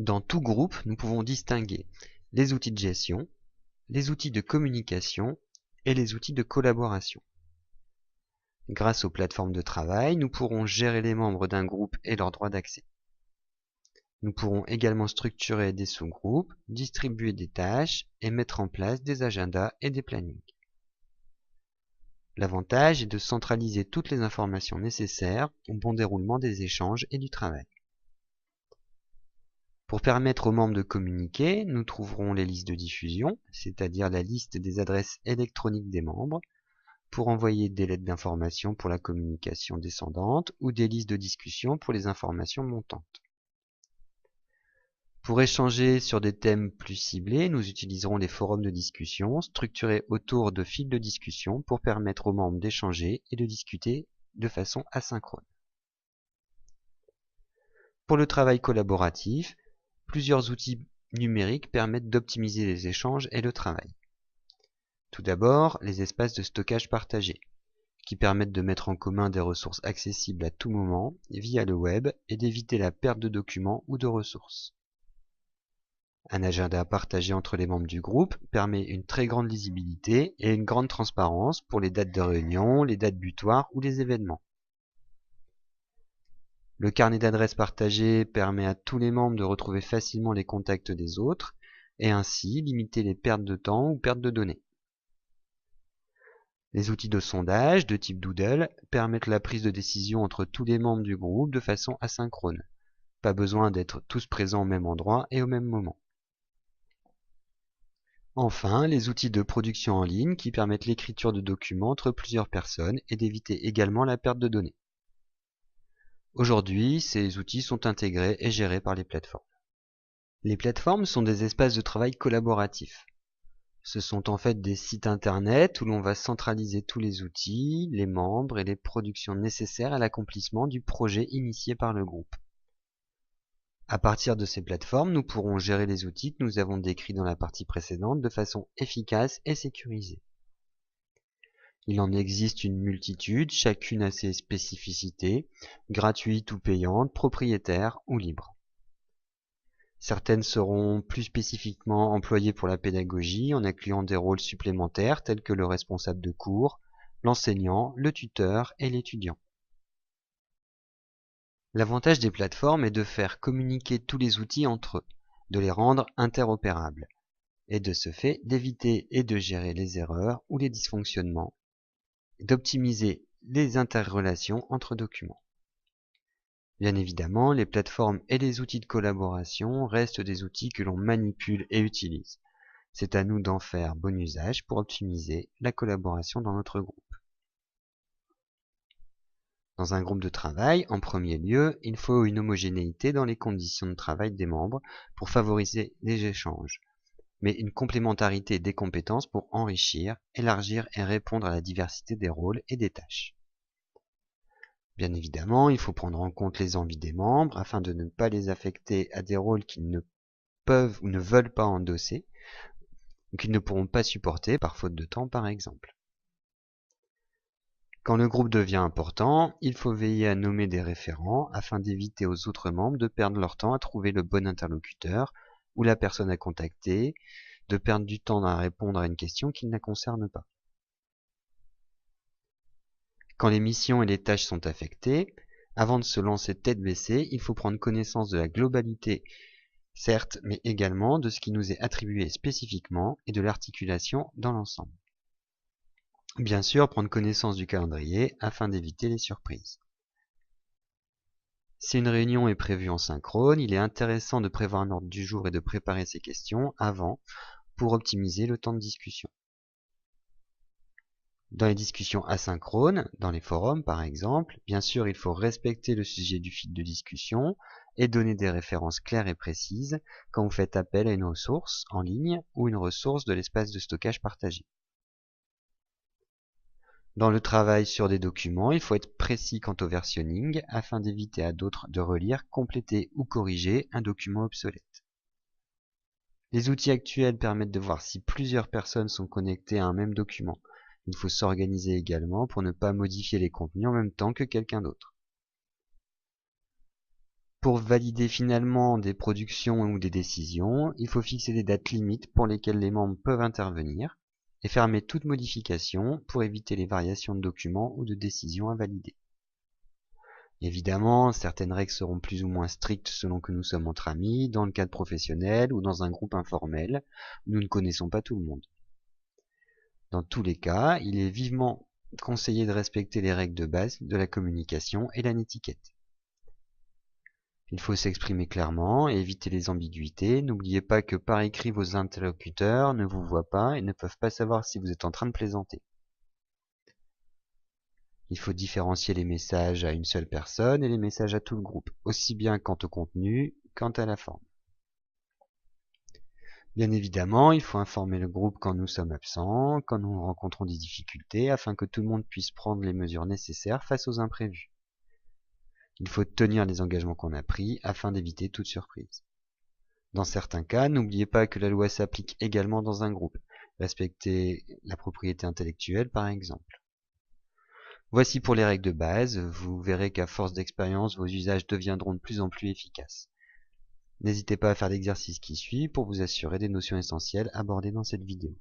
Dans tout groupe, nous pouvons distinguer les outils de gestion, les outils de communication et les outils de collaboration. Grâce aux plateformes de travail, nous pourrons gérer les membres d'un groupe et leurs droits d'accès. Nous pourrons également structurer des sous-groupes, distribuer des tâches et mettre en place des agendas et des plannings. L'avantage est de centraliser toutes les informations nécessaires au bon déroulement des échanges et du travail. Pour permettre aux membres de communiquer, nous trouverons les listes de diffusion, c'est-à-dire la liste des adresses électroniques des membres, pour envoyer des lettres d'information pour la communication descendante ou des listes de discussion pour les informations montantes. Pour échanger sur des thèmes plus ciblés, nous utiliserons les forums de discussion structurés autour de fils de discussion pour permettre aux membres d'échanger et de discuter de façon asynchrone. Pour le travail collaboratif, plusieurs outils numériques permettent d'optimiser les échanges et le travail. Tout d'abord, les espaces de stockage partagés, qui permettent de mettre en commun des ressources accessibles à tout moment via le web et d'éviter la perte de documents ou de ressources. Un agenda partagé entre les membres du groupe permet une très grande lisibilité et une grande transparence pour les dates de réunion, les dates butoirs ou les événements. Le carnet d'adresses partagé permet à tous les membres de retrouver facilement les contacts des autres et ainsi limiter les pertes de temps ou pertes de données. Les outils de sondage de type Doodle permettent la prise de décision entre tous les membres du groupe de façon asynchrone. Pas besoin d'être tous présents au même endroit et au même moment. Enfin, les outils de production en ligne qui permettent l'écriture de documents entre plusieurs personnes et d'éviter également la perte de données. Aujourd'hui, ces outils sont intégrés et gérés par les plateformes. Les plateformes sont des espaces de travail collaboratifs. Ce sont en fait des sites internet où l'on va centraliser tous les outils, les membres et les productions nécessaires à l'accomplissement du projet initié par le groupe. À partir de ces plateformes, nous pourrons gérer les outils que nous avons décrits dans la partie précédente de façon efficace et sécurisée. Il en existe une multitude, chacune a ses spécificités, gratuites ou payantes, propriétaires ou libres. Certaines seront plus spécifiquement employées pour la pédagogie en incluant des rôles supplémentaires tels que le responsable de cours, l'enseignant, le tuteur et l'étudiant. L'avantage des plateformes est de faire communiquer tous les outils entre eux, de les rendre interopérables, et de ce fait d'éviter et de gérer les erreurs ou les dysfonctionnements, d'optimiser les interrelations entre documents. Bien évidemment, les plateformes et les outils de collaboration restent des outils que l'on manipule et utilise. C'est à nous d'en faire bon usage pour optimiser la collaboration dans notre groupe. Dans un groupe de travail, en premier lieu, il faut une homogénéité dans les conditions de travail des membres pour favoriser les échanges, mais une complémentarité des compétences pour enrichir, élargir et répondre à la diversité des rôles et des tâches. Bien évidemment, il faut prendre en compte les envies des membres afin de ne pas les affecter à des rôles qu'ils ne peuvent ou ne veulent pas endosser, ou qu'ils ne pourront pas supporter par faute de temps par exemple. Quand le groupe devient important, il faut veiller à nommer des référents afin d'éviter aux autres membres de perdre leur temps à trouver le bon interlocuteur ou la personne à contacter, de perdre du temps à répondre à une question qui ne la concerne pas. Quand les missions et les tâches sont affectées, avant de se lancer tête baissée, il faut prendre connaissance de la globalité, certes, mais également de ce qui nous est attribué spécifiquement et de l'articulation dans l'ensemble. Bien sûr, prendre connaissance du calendrier afin d'éviter les surprises. Si une réunion est prévue en synchrone, il est intéressant de prévoir un ordre du jour et de préparer ces questions avant pour optimiser le temps de discussion. Dans les discussions asynchrones, dans les forums par exemple, bien sûr il faut respecter le sujet du fil de discussion et donner des références claires et précises quand vous faites appel à une ressource en ligne ou une ressource de l'espace de stockage partagé. Dans le travail sur des documents, il faut être précis quant au versionning afin d'éviter à d'autres de relire, compléter ou corriger un document obsolète. Les outils actuels permettent de voir si plusieurs personnes sont connectées à un même document. Il faut s'organiser également pour ne pas modifier les contenus en même temps que quelqu'un d'autre. Pour valider finalement des productions ou des décisions, il faut fixer des dates limites pour lesquelles les membres peuvent intervenir et fermer toute modification pour éviter les variations de documents ou de décisions à valider. Évidemment, certaines règles seront plus ou moins strictes selon que nous sommes entre amis, dans le cadre professionnel ou dans un groupe informel où nous ne connaissons pas tout le monde. Dans tous les cas, il est vivement conseillé de respecter les règles de base de la communication et la netiquette. Il faut s'exprimer clairement et éviter les ambiguïtés. N'oubliez pas que par écrit, vos interlocuteurs ne vous voient pas et ne peuvent pas savoir si vous êtes en train de plaisanter. Il faut différencier les messages à une seule personne et les messages à tout le groupe, aussi bien quant au contenu quant à la forme. Bien évidemment, il faut informer le groupe quand nous sommes absents, quand nous rencontrons des difficultés, afin que tout le monde puisse prendre les mesures nécessaires face aux imprévus. Il faut tenir les engagements qu'on a pris afin d'éviter toute surprise. Dans certains cas, n'oubliez pas que la loi s'applique également dans un groupe. Respectez la propriété intellectuelle par exemple. Voici pour les règles de base, vous verrez qu'à force d'expérience, vos usages deviendront de plus en plus efficaces. N'hésitez pas à faire l'exercice qui suit pour vous assurer des notions essentielles abordées dans cette vidéo.